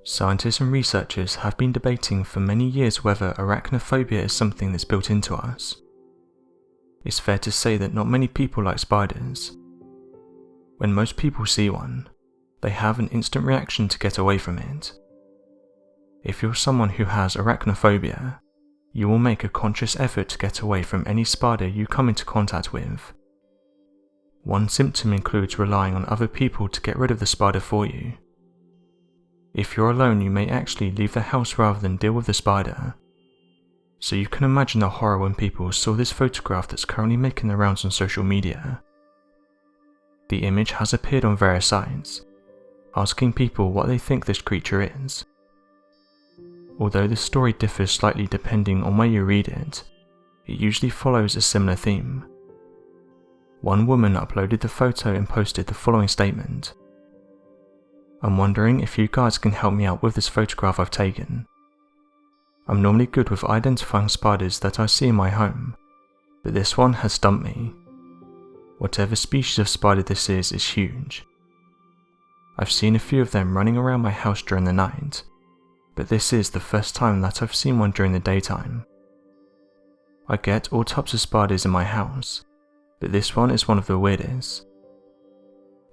Scientists and researchers have been debating for many years whether arachnophobia is something that's built into us. It's fair to say that not many people like spiders. When most people see one, they have an instant reaction to get away from it. If you're someone who has arachnophobia, you will make a conscious effort to get away from any spider you come into contact with. One symptom includes relying on other people to get rid of the spider for you. If you're alone, you may actually leave the house rather than deal with the spider. So you can imagine the horror when people saw this photograph that's currently making the rounds on social media. The image has appeared on various sites, asking people what they think this creature is. Although the story differs slightly depending on where you read it, it usually follows a similar theme. One woman uploaded the photo and posted the following statement: "I'm wondering if you guys can help me out with this photograph I've taken. I'm normally good with identifying spiders that I see in my home, but this one has stumped me. Whatever species of spider this is huge. I've seen a few of them running around my house during the night, but this is the first time that I've seen one during the daytime. I get all types of spiders in my house, but this one is one of the weirdest.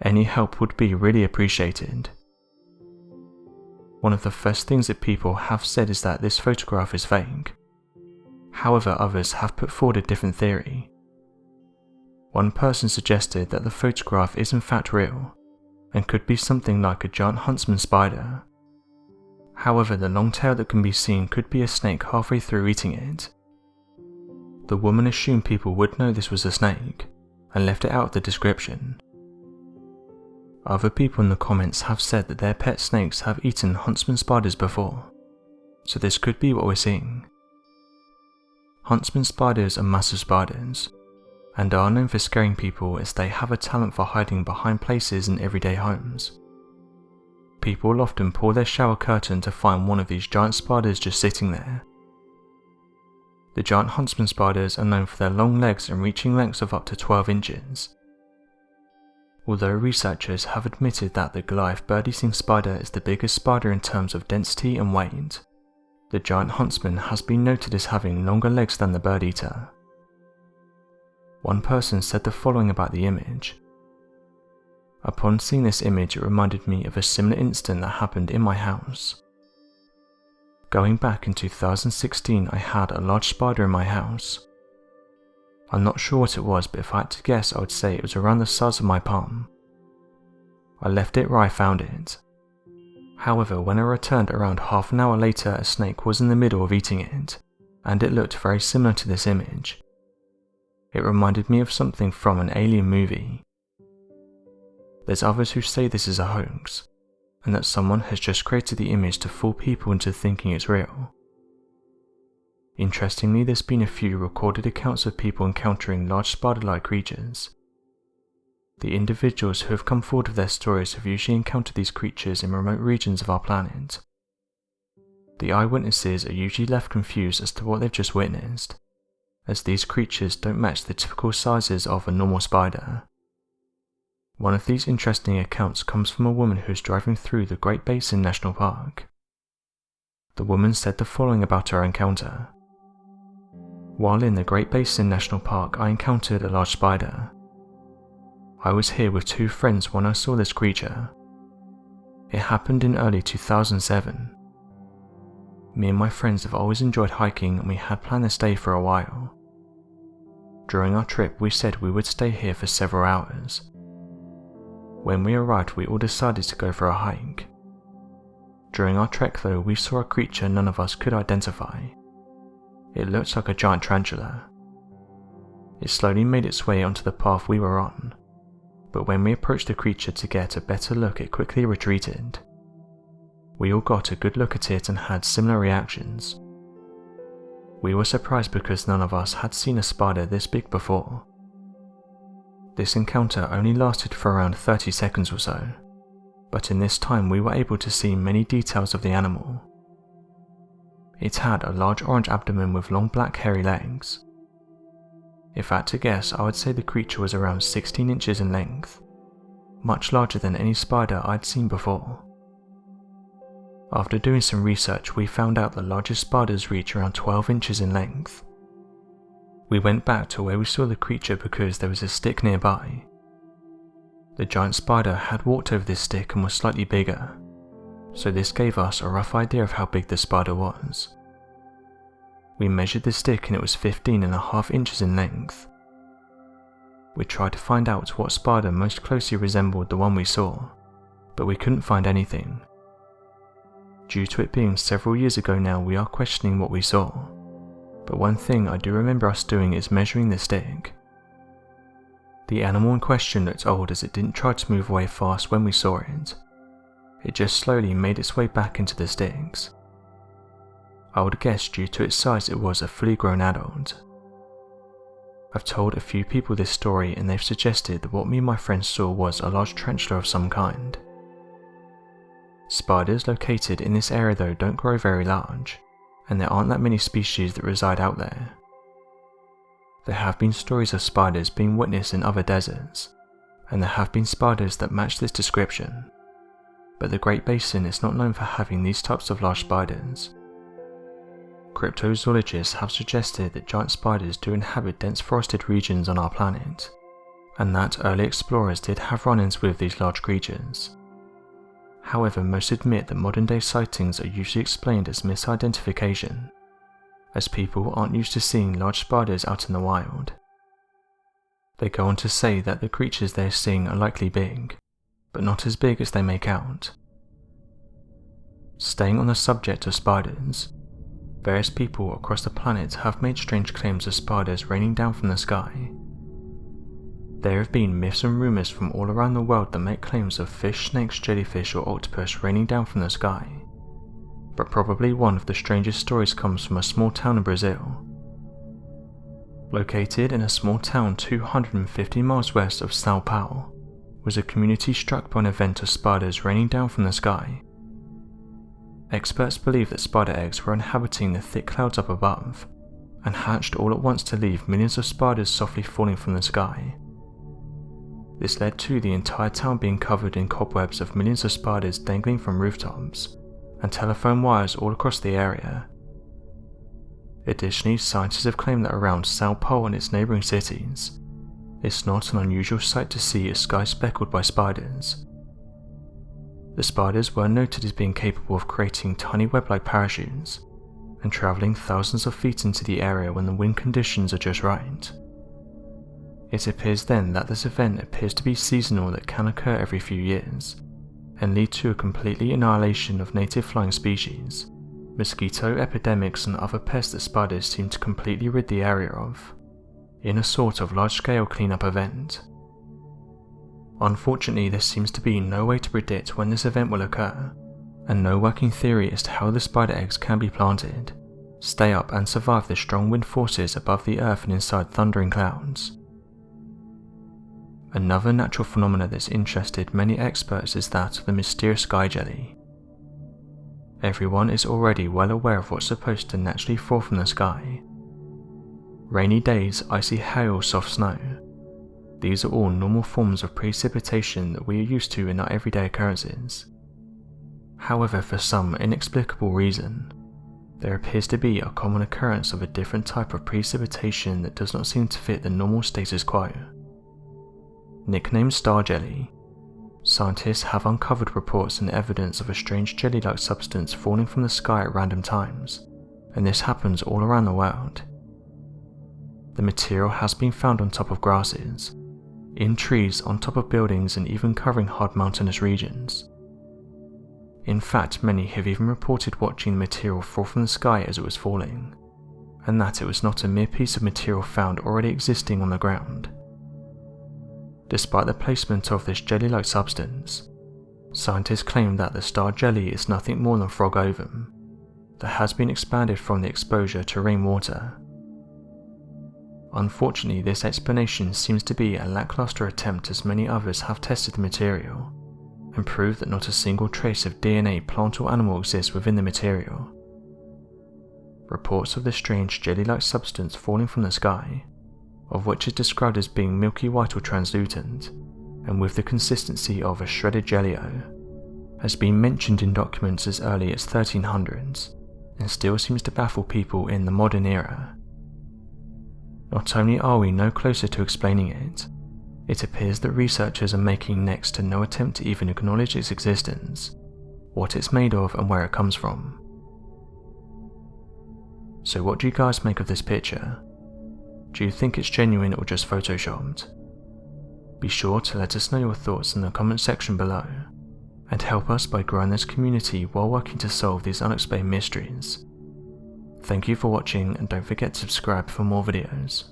Any help would be really appreciated." One of the first things that people have said is that this photograph is fake. However, others have put forward a different theory. One person suggested that the photograph is in fact real, and could be something like a giant huntsman spider. However, the long tail that can be seen could be a snake halfway through eating it. The woman assumed people would know this was a snake, and left it out of the description. Other people in the comments have said that their pet snakes have eaten huntsman spiders before, so this could be what we're seeing. Huntsman spiders are massive spiders, and are known for scaring people as they have a talent for hiding behind places in everyday homes. People will often pull their shower curtain to find one of these giant spiders just sitting there. The giant huntsman spiders are known for their long legs and reaching lengths of up to 12 inches. Although researchers have admitted that the Goliath bird-eating spider is the biggest spider in terms of density and weight, the giant huntsman has been noted as having longer legs than the bird-eater. One person said the following about the image: "Upon seeing this image, it reminded me of a similar incident that happened in my house. Going back in 2016, I had a large spider in my house. I'm not sure what it was, but if I had to guess, I would say it was around the size of my palm. I left it where I found it. However, when I returned around half an hour later, a snake was in the middle of eating it, and it looked very similar to this image. It reminded me of something from an alien movie. There's others who say this is a hoax, and that someone has just created the image to fool people into thinking it's real. Interestingly, there's been a few recorded accounts of people encountering large spider-like creatures. The individuals who have come forward with their stories have usually encountered these creatures in remote regions of our planet. The eyewitnesses are usually left confused as to what they've just witnessed, as these creatures don't match the typical sizes of a normal spider. One of these interesting accounts comes from a woman who is driving through the Great Basin National Park. The woman said the following about her encounter: "While in the Great Basin National Park, I encountered a large spider. I was here with two friends when I saw this creature. It happened in early 2007. Me and my friends have always enjoyed hiking, and we had planned to stay for a while. During our trip, we said we would stay here for several hours. When we arrived, we all decided to go for a hike. During our trek though, we saw a creature none of us could identify. It looked like a giant tarantula. It slowly made its way onto the path we were on, but when we approached the creature to get a better look, it quickly retreated. We all got a good look at it and had similar reactions. We were surprised because none of us had seen a spider this big before. This encounter only lasted for around 30 seconds or so, but in this time we were able to see many details of the animal. It had a large orange abdomen with long black hairy legs. If I had to guess, I would say the creature was around 16 inches in length, much larger than any spider I'd seen before. After doing some research, we found out the largest spiders reach around 12 inches in length. We went back to where we saw the creature because there was a stick nearby. The giant spider had walked over this stick and was slightly bigger, so this gave us a rough idea of how big the spider was. We measured the stick and it was 15.5 inches in length. We tried to find out what spider most closely resembled the one we saw, but we couldn't find anything. Due to it being several years ago now, we are questioning what we saw, but one thing I do remember us doing is measuring the stick. The animal in question looked old as it didn't try to move away fast when we saw it. It just slowly made its way back into the sticks. I would guess due to its size it was a fully grown adult. I've told a few people this story and they've suggested that what me and my friends saw was a large tarantula of some kind. Spiders located in this area though don't grow very large, and there aren't that many species that reside out there. There have been stories of spiders being witnessed in other deserts, and there have been spiders that match this description, but the Great Basin is not known for having these types of large spiders. Cryptozoologists have suggested that giant spiders do inhabit dense forested regions on our planet, and that early explorers did have run-ins with these large creatures. However, most admit that modern-day sightings are usually explained as misidentification, as people aren't used to seeing large spiders out in the wild. They go on to say that the creatures they're seeing are likely big, but not as big as they make out. Staying on the subject of spiders, various people across the planet have made strange claims of spiders raining down from the sky. There have been myths and rumours from all around the world that make claims of fish, snakes, jellyfish or octopus raining down from the sky, but probably one of the strangest stories comes from a small town in Brazil. Located in a small town 250 miles west of São Paulo was a community struck by an event of spiders raining down from the sky. Experts believe that spider eggs were inhabiting the thick clouds up above, and hatched all at once to leave millions of spiders softly falling from the sky. This led to the entire town being covered in cobwebs of millions of spiders dangling from rooftops, and telephone wires all across the area. Additionally, scientists have claimed that around São Paulo and its neighbouring cities, it's not an unusual sight to see a sky speckled by spiders. The spiders were noted as being capable of creating tiny web-like parachutes and travelling thousands of feet into the area when the wind conditions are just right. It appears then that this event appears to be seasonal that can occur every few years and lead to a completely annihilation of native flying species, mosquito epidemics and other pests that spiders seem to completely rid the area of, in a sort of large-scale cleanup event. Unfortunately, there seems to be no way to predict when this event will occur, and no working theory as to how the spider eggs can be planted, stay up and survive the strong wind forces above the earth and inside thundering clouds. Another natural phenomenon that's interested many experts is that of the mysterious sky jelly. Everyone is already well aware of what's supposed to naturally fall from the sky. Rainy days, icy hail, soft snow. These are all normal forms of precipitation that we are used to in our everyday occurrences. However, for some inexplicable reason, there appears to be a common occurrence of a different type of precipitation that does not seem to fit the normal status quo. Nicknamed star jelly, scientists have uncovered reports and evidence of a strange jelly-like substance falling from the sky at random times, and this happens all around the world. The material has been found on top of grasses, in trees, on top of buildings, and even covering hard mountainous regions. In fact, many have even reported watching the material fall from the sky as it was falling, and that it was not a mere piece of material found already existing on the ground. Despite the placement of this jelly-like substance, scientists claim that the star jelly is nothing more than frog ovum that has been expanded from the exposure to rainwater. Unfortunately, this explanation seems to be a lackluster attempt, as many others have tested the material and proved that not a single trace of DNA, plant or animal exists within the material. Reports of the strange jelly-like substance falling from the sky, of which is described as being milky white or translucent, and with the consistency of a shredded jelly-o, has been mentioned in documents as early as 1300s, and still seems to baffle people in the modern era. Not only are we no closer to explaining it, it appears that researchers are making next to no attempt to even acknowledge its existence, what it's made of and where it comes from. So what do you guys make of this picture? Do you think it's genuine or just photoshopped? Be sure to let us know your thoughts in the comment section below, and help us by growing this community while working to solve these unexplained mysteries. Thank you for watching, and don't forget to subscribe for more videos.